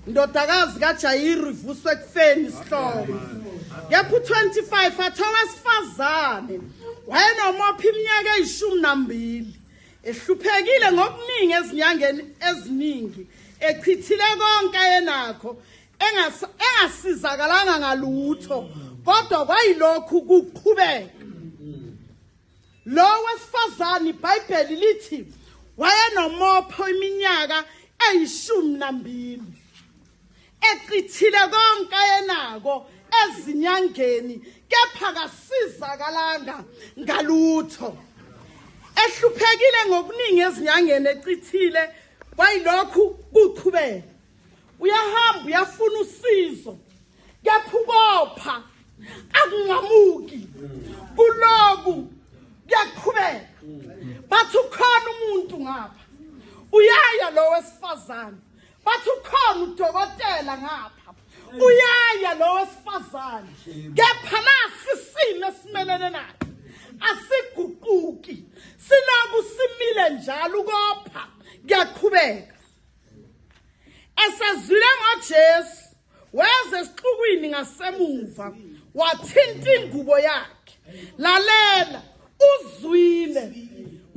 Indodakazi kaJair Ivuswa Ekufeni isihlobo. Ngephu 25 athawa wesifazane. Wayenomopha iminyaka eyi12. Ehluphekile ngokuningi ezinyangeni eziningi. Echithile konke yenakho. Engasizakalanga ngalutho. Kodwa kwayilokhu kuqhubeka. Lo wesifazane iBhayibheli lithi wayenomopha iminyaka eyi12. Echithile konke yenako ezinyangeni kepha kasizakalanga ngalutho. Ehluphekile ngokuningi ezinyangeni echithile kwayilokhu kuqhubeka. Uyahamba uyafuna usizo kepha ukopha akungamuki kuloku kuyaqhubeka. Bathi ukhona umuntu ngapha uyaya lo wesifazane. Bathi ukhona udokotela ngapha uyaya lo wesifazane. Kepha nasi isimo esimelene nayo asiguquki, siloku simile njalo ukopha kuyaqhubeka. Esazwile ngoJesu weze esixukwini ngasemuva wathinta ingubo yakhe. Lalela, uzwile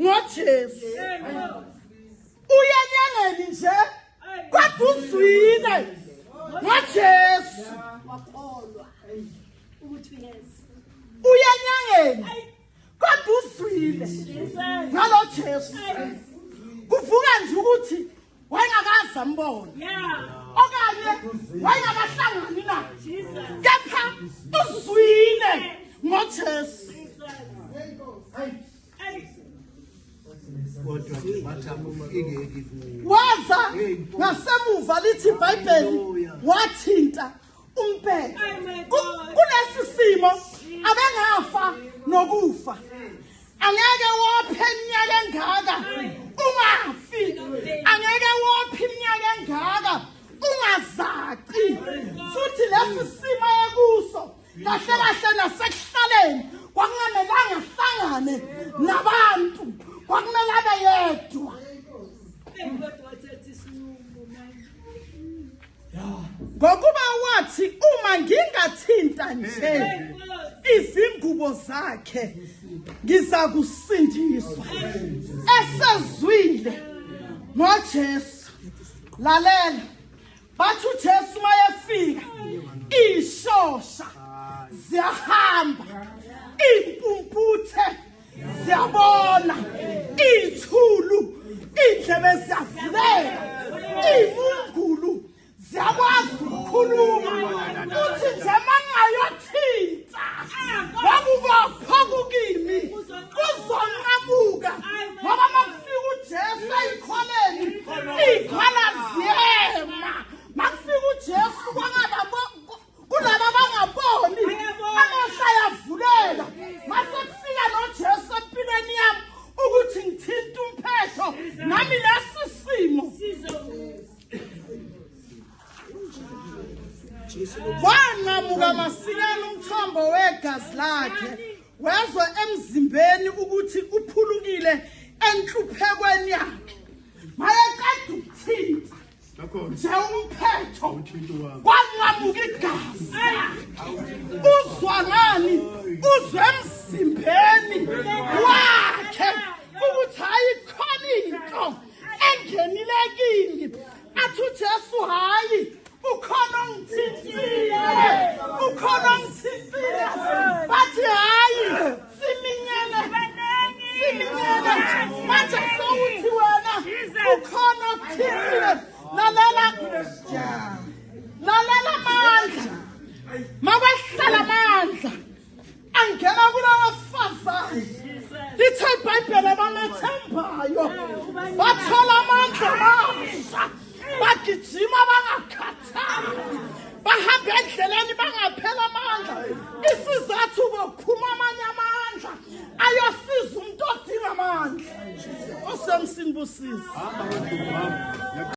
ngoJesu. Uyenyangeni nje kodwa uzwile ngoJesu. Wakholwa ukuthi yes. Uyenyangeni kodwa uzwile ngalo Jesu. Kuvuka nje ukuthi wayengakazi ambona. Okanye wayengakahlangani naye. Kepha uzwile ngoJesu. Waza ngasemuva lithi iBhayibheli wathinta umphetho. Kulesi simo abengafa nokufa. Angeke wophe iminyaka engaka ungafi. Angeke wophe iminyaka engaka ungazaci. Futhi lesi simo ekuso kahle kahle nasekuhlaleni kwakungamelanga hlangane nabantu. Kwakumele abe yedwa. Ngokuba wathi uma ngingathinta nje izingubo zakhe ngiza kusindiswa. Esezwile ngoJesu. Lalela, bathi uJesu mayefika ishosha ziyahamba, impumputhe ziyabona, ithulu indlebe ziyavuleka, imungulu ziyakwazi ukukhuluma. Uthi nje mangayothinta wakubopha kukimi kuzonqamuka. Ngoba makufika uJesu eyikholeni iy'khala ziyema. Makufika uJesu kulaba abangaboni amehlo ayavuleka. Mase kufika noJesu empilweni yami ukuthi ngithinta umphetho nami lesi simo wanqamuka masinyane umthombo wegazi lakhe. Wezwa emzimbeni ukuthi uphulukile enhluphekweni yakhe. Mayeqeda ukuthinta nje umphetho wanqamuka igazi. Uzwa ngani? Uzwe emzimbeni wakhe ukuthi hayi khona into engenile kimi. Athi uJesu hayi ukhona ongithintile. Ukhona ongithintile. Bathi hayi siminyene. Manje sowuthi wena ukhona okuthintile. Lalela amandla. Makwehlala amandla angena kulawa wesifazane. Lithi iBhayibheli abamethembayo bathola amandla amasha. Bagijima bangakhathali. Bahamba endleleni bangaphela amandla. Isizathu kophuma amanye amandla ayosiza umuntu odinga amandla. Osemsini busizi.